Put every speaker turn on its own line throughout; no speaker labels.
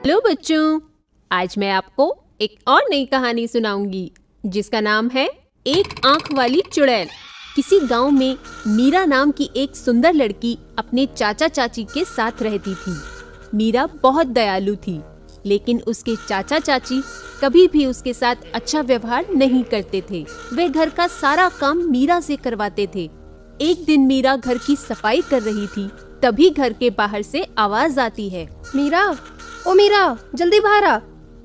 Hello बच्चों, आज मैं आपको एक और नई कहानी सुनाऊंगी जिसका नाम है एक आंख वाली चुड़ैल। किसी गांव में मीरा नाम की एक सुंदर लड़की अपने चाचा चाची के साथ रहती थी। मीरा बहुत दयालु थी, लेकिन उसके चाचा चाची कभी भी उसके साथ अच्छा व्यवहार नहीं करते थे। वे घर का सारा काम मीरा से करवाते थे। एक दिन मीरा घर की सफाई कर रही थी, तभी घर के बाहर से आवाज आती है।
मीरा, ओ मीरा, जल्दी बाहर आ,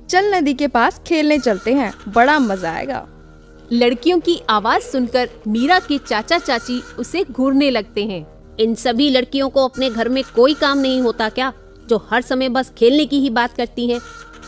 चल नदी के पास खेलने चलते हैं, बड़ा मजा आएगा।
लड़कियों की आवाज सुनकर मीरा के चाचा चाची उसे घूरने लगते हैं।
इन सभी लड़कियों को अपने घर में कोई काम नहीं होता क्या, जो हर समय बस खेलने की ही बात करती हैं?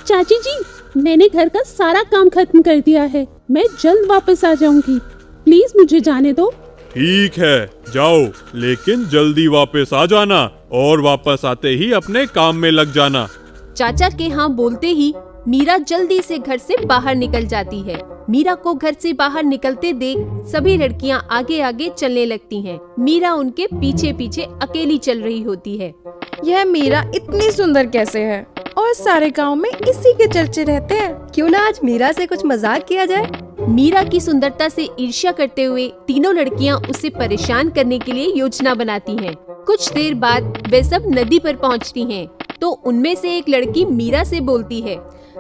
चाची जी, मैंने घर का सारा काम खत्म कर दिया है, मैं जल्द वापस आ जाऊंगी, प्लीज मुझे जाने दो।
ठीक है, जाओ, लेकिन जल्दी वापस आ जाना और वापस आते ही अपने काम में लग जाना।
चाचा के हाँ बोलते ही मीरा जल्दी से घर से बाहर निकल जाती है। मीरा को घर से बाहर निकलते देख सभी लड़कियां आगे आगे चलने लगती हैं। मीरा उनके पीछे पीछे अकेली चल रही होती है।
यह मीरा इतनी सुंदर कैसे है और सारे गांव में इसी के चर्चे रहते हैं। क्यों ना आज मीरा से कुछ मजाक किया जाए।
मीरा की सुंदरता से ईर्ष्या करते हुए तीनों लड़कियां उसे परेशान करने के लिए योजना बनाती हैं। कुछ देर बाद वे सब नदी पर पहुंचती हैं, तो उनमें से एक लड़की मीरा से बोलती है।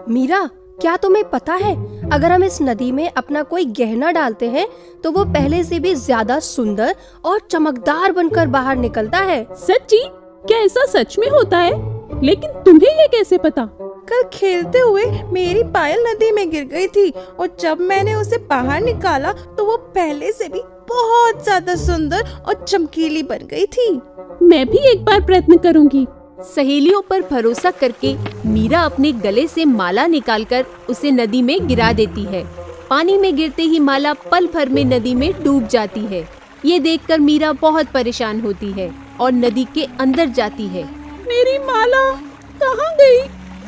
मीरा, क्या तुम्हें पता है, अगर हम इस नदी में अपना कोई गहना डालते हैं तो वो पहले से भी ज्यादा सुंदर और चमकदार बनकर बाहर निकलता है।
सच्ची? क्या ऐसा सच में होता है? लेकिन तुम्हें ये कैसे पता?
कल खेलते हुए मेरी पायल नदी में गिर गई थी और जब मैंने उसे बाहर निकाला तो वो पहले से भी बहुत ज्यादा सुंदर और चमकीली बन गई थी।
मैं भी एक बार प्रयत्न करूंगी।
सहेलियों पर भरोसा करके मीरा अपने गले से माला निकालकर उसे नदी में गिरा देती है। पानी में गिरते ही माला पल भर में नदी में डूब जाती है। ये देखकर मीरा बहुत परेशान होती है और नदी के अंदर जाती है।
मेरी माला कहाँ गई?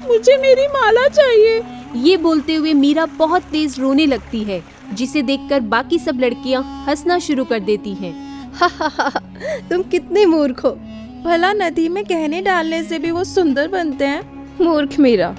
मुझे मेरी माला चाहिए।
ये बोलते हुए मीरा बहुत तेज रोने लगती है, जिसे देखकर बाकी सब लड़कियां हंसना शुरू कर देती हैं।
तुम कितने मूर्ख हो, भला नदी में गहने डालने से भी वो सुंदर बनते हैं। मूर्ख मीरा।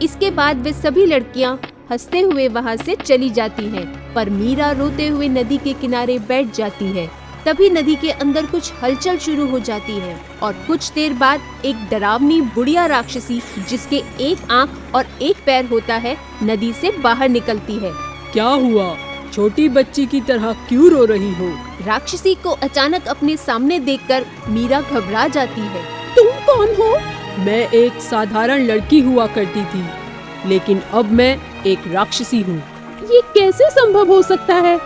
इसके बाद वे सभी लड़कियां हंसते हुए वहां से चली जाती हैं, पर मीरा रोते हुए नदी के किनारे बैठ जाती है। तभी नदी के अंदर कुछ हलचल शुरू हो जाती है और कुछ देर बाद एक डरावनी बुढ़िया राक्षसी, जिसके एक आंख और एक पैर होता है, नदी से बाहर निकलती है।
क्या हुआ? छोटी बच्ची की तरह क्यों रो रही हो?
राक्षसी को अचानक अपने सामने देखकर मीरा घबरा जाती है।
तुम कौन हो?
मैं एक साधारण लड़की हुआ करती थी, लेकिन अब मैं एक राक्षसी हूँ।
ये कैसे संभव हो सकता है?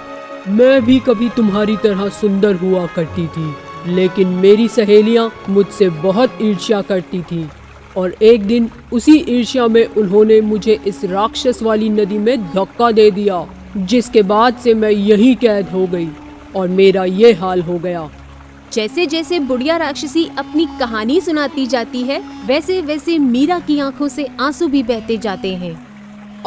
मैं भी कभी तुम्हारी तरह सुंदर हुआ करती थी, लेकिन मेरी सहेलियाँ मुझसे बहुत ईर्ष्या करती थी और एक दिन उसी ईर्ष्या में उन्होंने मुझे इस राक्षस वाली नदी में धक्का दे दिया, जिसके बाद से मैं यहीं कैद हो गई और मेरा ये हाल हो गया।
जैसे जैसे बुढ़िया राक्षसी अपनी कहानी सुनाती जाती है, वैसे वैसे मीरा की आंखों से आंसू भी बहते जाते हैं।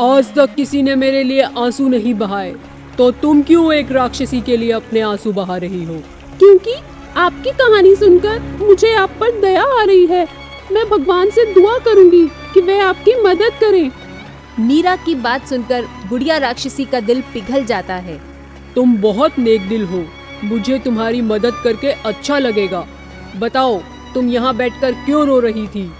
आज तक किसी ने मेरे लिए आंसू नहीं बहाए, तो तुम क्यों एक राक्षसी के लिए अपने आंसू बहा रही हो?
क्योंकि आपकी कहानी सुनकर मुझे आप पर दया आ रही है। मैं भगवान से दुआ करूंगी कि वे आपकी मदद करें।
मीरा की बात सुनकर बुढ़िया राक्षसी का दिल पिघल जाता है।
तुम बहुत नेक दिल हो, मुझे तुम्हारी मदद करके अच्छा लगेगा। बताओ, तुम यहाँ बैठकर क्यों रो रही थी?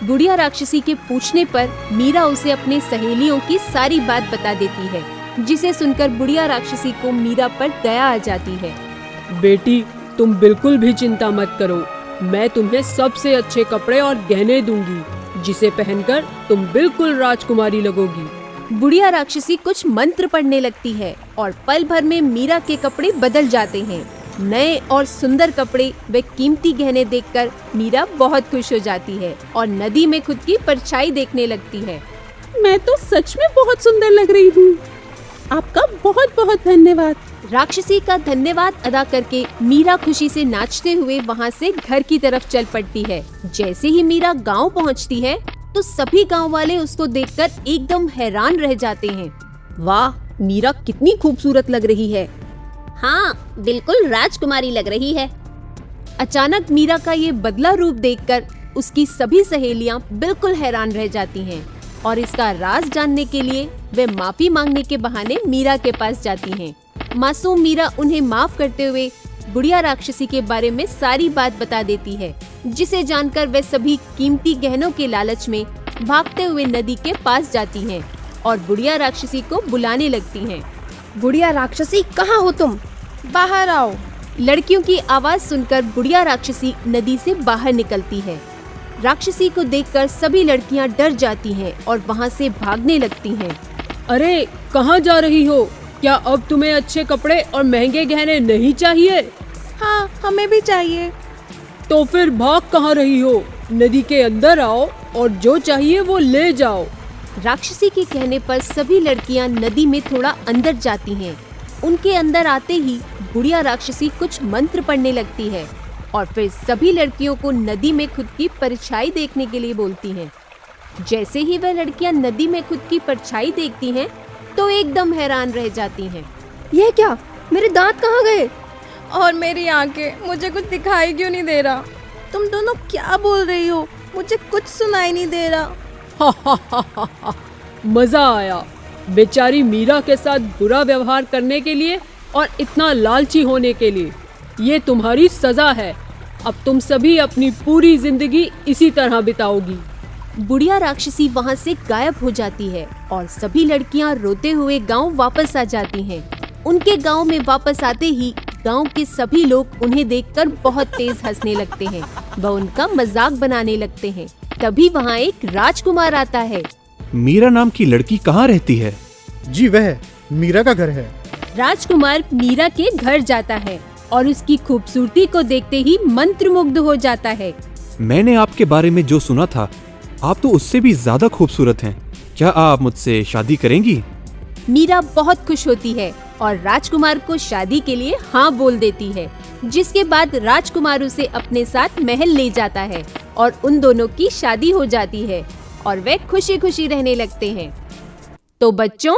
बुढ़िया राक्षसी के पूछने पर मीरा उसे अपने सहेलियों की सारी बात बता देती है, जिसे सुनकर बुढ़िया राक्षसी को मीरा पर दया आ जाती है।
बेटी, तुम बिल्कुल भी चिंता मत करो, मैं तुम्हें सबसे अच्छे कपड़े और गहने दूंगी, जिसे पहनकर तुम बिल्कुल राजकुमारी लगोगी।
बुढ़िया राक्षसी कुछ मंत्र पढ़ने लगती है और पल भर में मीरा के कपड़े बदल जाते हैं। नए और सुंदर कपड़े व कीमती गहने देखकर मीरा बहुत खुश हो जाती है और नदी में खुद की परछाई देखने लगती है।
मैं तो सच में बहुत सुंदर लग रही हूँ। आपका बहुत बहुत धन्यवाद।
राक्षसी का धन्यवाद अदा करके मीरा खुशी से नाचते हुए वहाँ से घर की तरफ चल पड़ती है। जैसे ही मीरा गांव पहुँचती है, तो सभी गांव वाले उसको देखकर एकदम हैरान रह जाते हैं।
वाह, मीरा कितनी खूबसूरत लग रही है। हाँ, बिल्कुल राजकुमारी लग रही है।
अचानक मीरा का ये बदला रूप देखकर उसकी सभी सहेलियां बिल्कुल हैरान रह जाती हैं और इसका राज जानने के लिए वे माफी मांगने के बहाने मीरा के पास जाती हैं। मासूम मीरा उन्हें माफ करते हुए बुढ़िया राक्षसी के बारे में सारी बात बता देती है, जिसे जानकर वे सभी कीमती गहनों के लालच में भागते हुए नदी के पास जाती हैं और बुढ़िया राक्षसी को बुलाने लगती हैं।
बुढ़िया राक्षसी, कहाँ हो तुम?
बाहर आओ।
लड़कियों की आवाज सुनकर बुढ़िया राक्षसी नदी से बाहर निकलती है। राक्षसी को देखकर सभी लड़कियां डर जाती हैं और वहां से भागने लगती हैं।
अरे कहाँ जा रही हो? क्या अब तुम्हें अच्छे कपड़े और महंगे गहने नहीं चाहिए?
हाँ, हमें भी चाहिए।
तो फिर भाग कहाँ रही हो? नदी के अंदर आओ और जो चाहिए वो ले जाओ।
राक्षसी के कहने पर सभी लड़कियां नदी में थोड़ा अंदर जाती हैं। उनके अंदर आते ही बुढ़िया राक्षसी कुछ मंत्र पढ़ने लगती है और फिर सभी लड़कियों को नदी में खुद की परछाई देखने के लिए बोलती हैं। जैसे ही वह लड़कियां नदी में खुद की परछाई देखती हैं, तो एकदम हैरान रह जाती हैं।
यह क्या? मेरे दांत कहाँ गए?
और मेरी आंखें, मुझे कुछ दिखाई क्यों नहीं दे रहा? तुम दोनों क्या बोल रही हो? मुझे कुछ सुनाई नहीं दे रहा।
मजा आया। बेचारी मीरा के साथ बुरा व्यवहार करने के लिए और इतना लालची होने के लिए। ये तुम्हारी सजा है। अब तुम सभी अपनी पूरी जिंदगी इसी तरह बिताओगी।
बुढ़िया राक्षसी वहां से गायब हो जाती है और सभी लड़कियां रोते हुए गांव वापस आ जाती हैं। उनके गांव में वापस आते ही गांव के सभी लोग उन्हें देखकर बहुत तेज हंसने लगते हैं। वह उनका मजाक बनाने लगते हैं। तभी वहां एक राजकुमार आता है।
मीरा नाम की लड़की कहाँ रहती है?
जी वह मीरा का घर है।
राजकुमार मीरा के घर जाता है और उसकी खूबसूरती को देखते ही मंत्रमुग्ध हो जाता है।
मैंने आपके बारे में जो सुना था, आप तो उससे भी ज्यादा खूबसूरत हैं। क्या आप मुझसे शादी करेंगी?
मीरा बहुत खुश होती है और राजकुमार को शादी के लिए हाँ बोल देती है, जिसके बाद राजकुमार उसे अपने साथ महल ले जाता है और उन दोनों की शादी हो जाती है और वे खुशी खुशी रहने लगते हैं। तो बच्चों,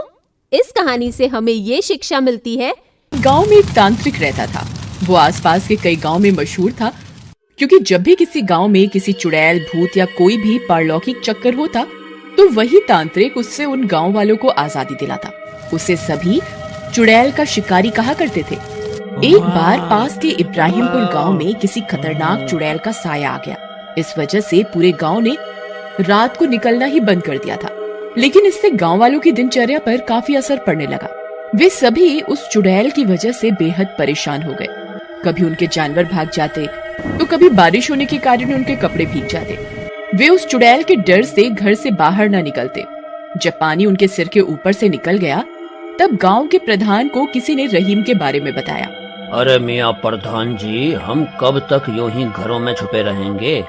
इस कहानी से हमें ये शिक्षा मिलती है।
गांव में एक तांत्रिक रहता था। वो आसपास के कई गांव में मशहूर था, क्योंकि जब भी किसी गांव में किसी चुड़ैल, भूत या कोई भी पारलौकिक चक्कर होता, तो वही तांत्रिक उससे उन गांव वालों को आजादी दिलाता। उसे सभी चुड़ैल का शिकारी कहा करते थे। एक बार पास के इब्राहिमपुर गांव में किसी खतरनाक चुड़ैल का साया आ गया। इस वजह से पूरे गांव ने रात को निकलना ही बंद कर दिया था। लेकिन इससे गांव वालों की दिनचर्या पर काफी असर पड़ने लगा। वे सभी उस चुड़ैल की वजह से बेहद परेशान हो गए। कभी उनके जानवर भाग जाते, तो कभी बारिश होने के कारण उनके कपड़े भीग जाते। वे उस चुड़ैल के डर से घर से बाहर न निकलते। जब पानी उनके सिर के ऊपर से निकल गया, तब गांव के प्रधान को किसी ने रहीम के बारे में बताया।
अरे मियाँ प्रधान जी, हम कब तक यूं ही घरों में छुपे रहेंगे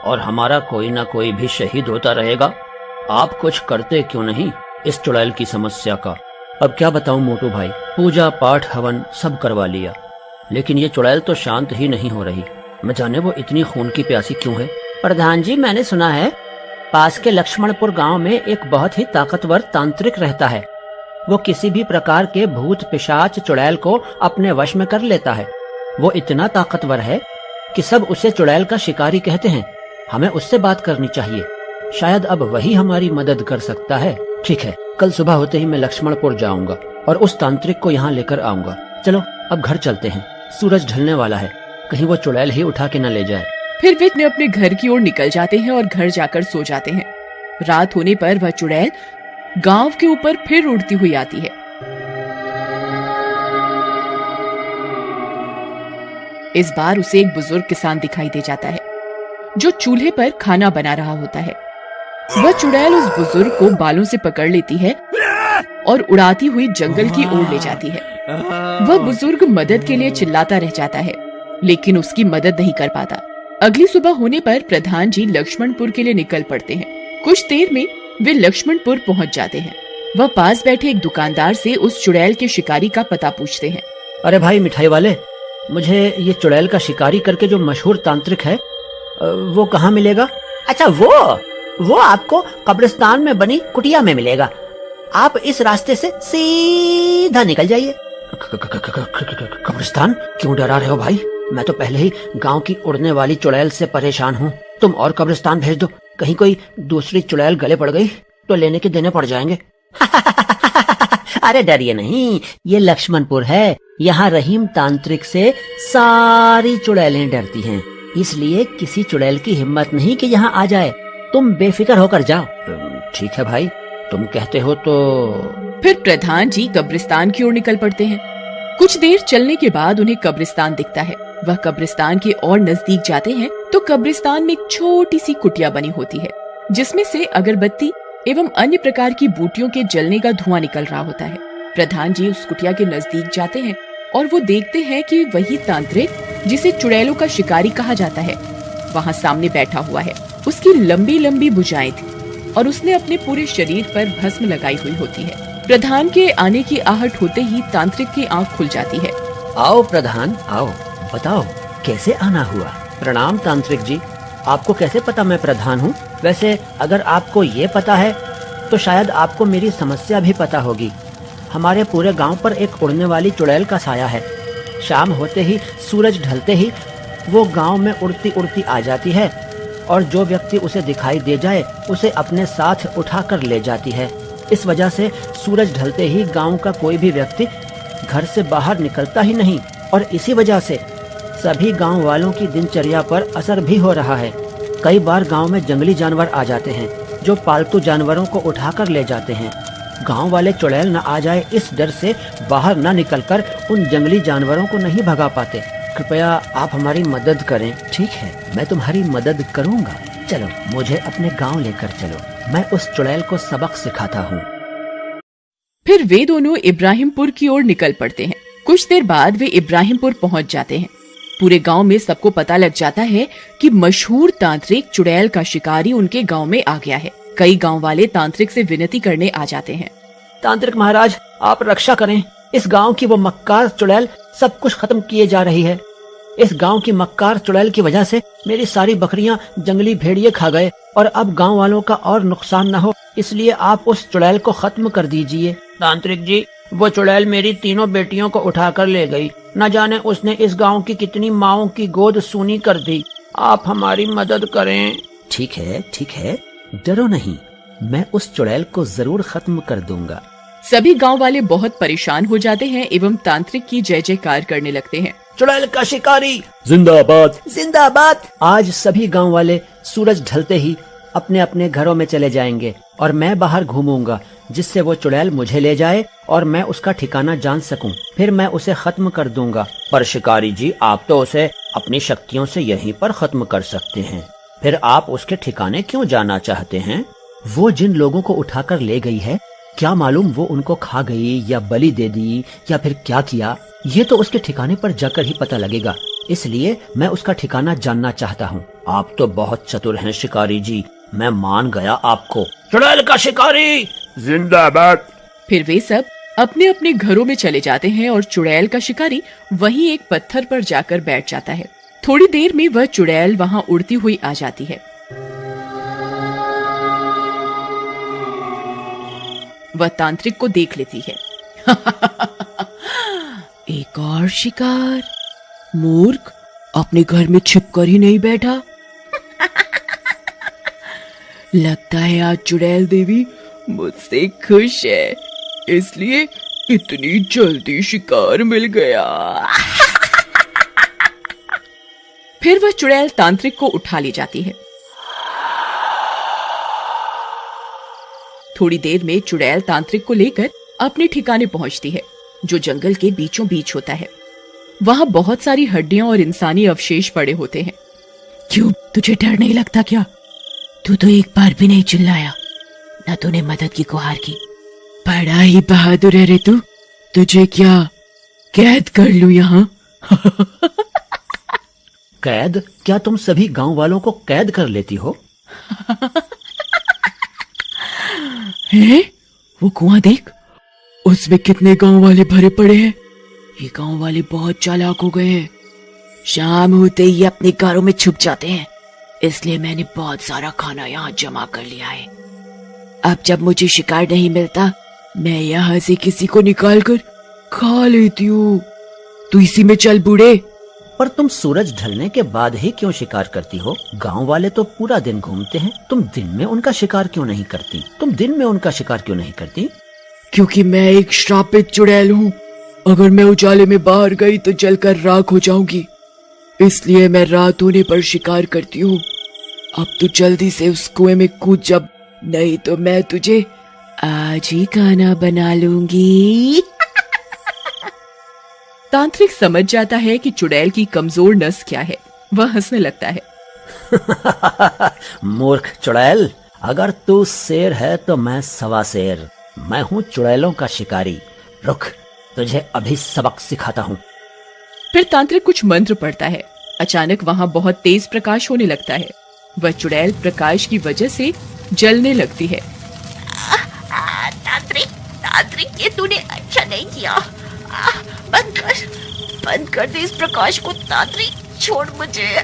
और हमारा कोई ना कोई भी शहीद होता रहेगा। आप कुछ करते क्यों नहीं इस चुड़ैल की समस्या का? अब क्या बताऊं मोटू भाई, पूजा पाठ हवन सब करवा लिया, लेकिन ये चुड़ैल तो शांत ही नहीं हो रही। न जाने वो इतनी खून की प्यासी क्यों है। प्रधान जी, मैंने सुना है पास के लक्ष्मणपुर गांव में एक बहुत ही ताकतवर तांत्रिक रहता है। वो किसी भी प्रकार के भूत पिशाच चुड़ैल को अपने वश में कर लेता है। वो इतना ताकतवर है कि सब उसे चुड़ैल का शिकारी कहते हैं। हमें उससे बात करनी चाहिए, शायद अब वही हमारी मदद कर सकता है। ठीक है, कल सुबह होते ही मैं लक्ष्मणपुर जाऊंगा और उस तांत्रिक को यहाँ लेकर आऊंगा। चलो अब घर चलते हैं, सूरज ढलने वाला है, कहीं वो चुड़ैल ही उठा के न ले जाए।
फिर वे अपने घर की ओर निकल जाते हैं और घर जाकर सो जाते हैं। रात होने पर वह चुड़ैल गांव के ऊपर फिर उड़ती हुई आती है। इस बार उसे एक बुजुर्ग किसान दिखाई दे जाता है, जो चूल्हे पर खाना बना रहा होता है। वह चुड़ैल उस बुजुर्ग को बालों से पकड़ लेती है और उड़ाती हुई जंगल की ओर ले जाती है। वह बुजुर्ग मदद के लिए चिल्लाता रह जाता है, लेकिन उसकी मदद नहीं कर पाता। अगली सुबह होने पर प्रधान जी लक्ष्मणपुर के लिए निकल पड़ते हैं। कुछ देर में वे लक्ष्मणपुर पहुंच जाते हैं। वह पास बैठे एक दुकानदार से उस चुड़ैल के शिकारी का पता पूछते हैं।
अरे भाई मिठाई वाले, मुझे ये चुड़ैल का शिकारी करके जो मशहूर तांत्रिक है वो कहाँ मिलेगा? अच्छा, वो आपको कब्रिस्तान में बनी कुटिया में मिलेगा। आप इस रास्ते से सीधा निकल जाइए। कब्रिस्तान? क्यों डरा रहे हो भाई? मैं तो पहले ही गांव की उड़ने वाली चुड़ैल से परेशान हूँ। तुम और कब्रिस्तान भेज दो, कहीं कोई दूसरी चुड़ैल गले पड़ गई तो लेने के देने पड़ जाएंगे। अरे डरिए नहीं, ये लक्ष्मणपुर है, यहाँ रहीम तांत्रिक से सारी चुड़ैलें डरती हैं, इसलिए किसी चुड़ैल की हिम्मत नहीं कि यहाँ आ जाए। तुम बेफिक्र होकर जाओ। ठीक है भाई, तुम कहते हो तो।
फिर प्रधान जी कब्रिस्तान की ओर निकल पड़ते हैं। कुछ देर चलने के बाद उन्हें कब्रिस्तान दिखता है। वह कब्रिस्तान के और नजदीक जाते हैं तो कब्रिस्तान में एक छोटी सी कुटिया बनी होती है, जिसमें से अगरबत्ती एवं अन्य प्रकार की बूटियों के जलने का धुआं निकल रहा होता है। प्रधान जी उस कुटिया के नजदीक जाते हैं और वो देखते हैं कि वही तांत्रिक जिसे चुड़ैलों का शिकारी कहा जाता है वहाँ सामने बैठा हुआ है। उसकी लंबी लंबी भुजाएं थी और उसने अपने पूरे शरीर पर भस्म लगाई हुई होती है। प्रधान के आने की आहट होते ही तांत्रिक की आंख खुल जाती है।
आओ प्रधान, आओ, बताओ कैसे आना हुआ। प्रणाम तांत्रिक जी, आपको कैसे पता मैं प्रधान हूँ? वैसे अगर आपको ये पता है तो शायद आपको मेरी समस्या भी पता होगी। हमारे पूरे गांव पर एक उड़ने वाली चुड़ैल का साया है। शाम होते ही, सूरज ढलते ही वो गांव में उड़ती उड़ती आ जाती है और जो व्यक्ति उसे दिखाई दे जाए उसे अपने साथ उठाकर ले जाती है। इस वजह से सूरज ढलते ही गांव का कोई भी व्यक्ति घर से बाहर निकलता ही नहीं और इसी वजह से सभी गांव वालों की दिनचर्या पर असर भी हो रहा है। कई बार गांव में जंगली जानवर आ जाते हैं जो पालतू जानवरों को उठाकर ले जाते हैं। गांव वाले चुड़ैल न आ जाए इस डर से बाहर न निकलकर उन जंगली जानवरों को नहीं भगा पाते। कृपया आप हमारी मदद करें। ठीक है, मैं तुम्हारी मदद करूंगा। चलो मुझे अपने गांव लेकर चलो, मैं उस चुड़ैल को सबक सिखाता हूँ।
फिर वे दोनों इब्राहिमपुर की ओर निकल पड़ते हैं। कुछ देर बाद वे इब्राहिमपुर पहुंच जाते हैं। पूरे गांव में सबको पता लग जाता है कि मशहूर तांत्रिक चुड़ैल का शिकारी उनके गांव में आ गया है। कई गांव वाले तांत्रिक से विनती करने आ जाते हैं।
तांत्रिक महाराज, आप रक्षा करें, इस गांव की वो मक्कार चुड़ैल सब कुछ खत्म किए जा रही है। इस गांव की मक्कार चुड़ैल की वजह से मेरी सारी बकरियां जंगली भेड़िए खा गए और अब गांव वालों का और नुकसान न हो, इसलिए आप उस चुड़ैल को खत्म कर दीजिए। तांत्रिक जी, वो चुड़ैल मेरी तीनों बेटियों को उठाकर ले गई। न जाने उसने इस गांव की कितनी माओं की गोद सूनी कर दी। आप हमारी मदद करें। ठीक है, डरो नहीं, मैं उस चुड़ैल को जरूर खत्म कर दूंगा।
सभी गांव वाले बहुत परेशान हो जाते हैं एवं तांत्रिक की जय जयकार करने लगते हैं।
चुड़ैल का शिकारी जिंदाबाद, जिंदाबाद। आज सभी गांव वाले सूरज ढलते ही अपने अपने घरों में चले जाएंगे और मैं बाहर घूमूंगा, जिससे वो चुड़ैल मुझे ले जाए और मैं उसका ठिकाना जान सकूं। फिर मैं उसे खत्म कर दूंगा। पर शिकारी जी, आप तो उसे अपनी शक्तियों से यहीं पर खत्म कर सकते हैं, फिर आप उसके ठिकाने क्यों जाना चाहते हैं? वो जिन लोगों को उठाकर ले गई है, क्या मालूम वो उनको खा गई या बलि दे दी या फिर क्या किया, ये तो उसके ठिकाने पर जाकर ही पता लगेगा। इसलिए मैं उसका ठिकाना जानना चाहता हूँ। आप तो बहुत चतुर हैं शिकारी जी, मैं मान गया आपको। चुड़ैल का शिकारी जिंदाबाद।
फिर वे सब अपने अपने घरों में चले जाते हैं और चुड़ैल का शिकारी वहीं एक पत्थर पर जाकर बैठ जाता है। थोड़ी देर में वह चुड़ैल वहाँ उड़ती हुई आ जाती है। वह तांत्रिक को देख लेती है। एक और शिकार, मूर्ख, अपने घर में छिपकर ही नहीं बैठा। लगता है आज चुड़ैल देवी मुझसे खुश है, इसलिए इतनी जल्दी शिकार मिल गया। फिर वह चुड़ैल तांत्रिक को उठा ले जाती है। थोड़ी देर में चुड़ैल तांत्रिक को लेकर अपने ठिकाने पहुंचती है, जो जंगल के बीचों बीच होता है। वहां बहुत सारी हड्डियां और इंसानी अवशेष पड़े होते हैं। क्यों, तुझे डर नहीं लगता क्या? तू तो एक बार भी नहीं चिल्लाया, न तूने मदद की गुहार की। बड़ा ही बहादुर है रे तू। तुझे क्या कैद कर लूं यहाँ?
कैद? क्या तुम सभी गांव वालों को कैद कर लेती हो?
हैं? वो कुआं देख, उसमें कितने गांव वाले भरे पड़े हैं। ये गांव वाले बहुत चालाक हो गए हैं। शाम होते ही अपने घरों में छुप जाते हैं, इसलिए मैंने बहुत सारा खाना यहाँ जमा कर लिया है। अब जब मुझे शिकार नहीं मिलता, मैं यहाँ से किसी को निकाल कर खा लेती हूँ। तू इसी में चल बूढ़े,
पर तुम सूरज ढलने के बाद ही क्यों शिकार करती हो? गांव वाले तो पूरा दिन घूमते हैं, तुम दिन में उनका शिकार क्यों नहीं करती?
क्योंकि मैं एक श्रापित चुड़ैल हूँ। अगर मैं उजाले में बाहर गई तो जलकर राख हो जाऊंगी, इसलिए मैं रात होने पर शिकार करती हूँ। अब तू जल्दी से उस कुएं में कूद जा, नहीं तो मैं तुझे आज ही खाना बना लूंगी। तांत्रिक समझ जाता है कि चुड़ैल की कमजोर नस क्या है। वह हंसने लगता है।
मूर्ख चुड़ैल, अगर तू शेर है तो मैं सवा शेर। मैं हूँ चुड़ैलों का शिकारी। रुक, तुझे अभी सबक सिखाता हूँ।
फिर तांत्रिक कुछ मंत्र पढ़ता है। अचानक वहाँ बहुत तेज प्रकाश होने लगता है। वह चुड़ैल प्रकाश की वजह से जलने लगती है।
तांत्रिक, ये तूने अच्छा नहीं किया। बंद कर दे इस प्रकाश को तांत्रिक, छोड़ मुझे।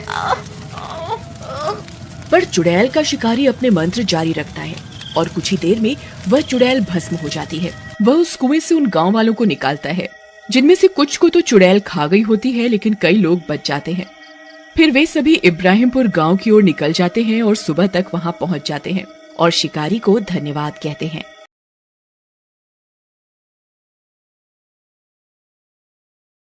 पर चुड़ैल का शिकारी अपने मंत्र जारी रखता है और कुछ ही देर में वह चुड़ैल भस्म हो जाती है। वह उस कुएं से उन गांव वालों को निकालता है, जिनमें से कुछ को तो चुड़ैल खा गई होती है, लेकिन कई लोग बच जाते हैं। फिर वे सभी इब्राहिमपुर गांव की ओर निकल जाते हैं और सुबह तक वहां पहुंच जाते हैं और शिकारी को धन्यवाद कहते हैं।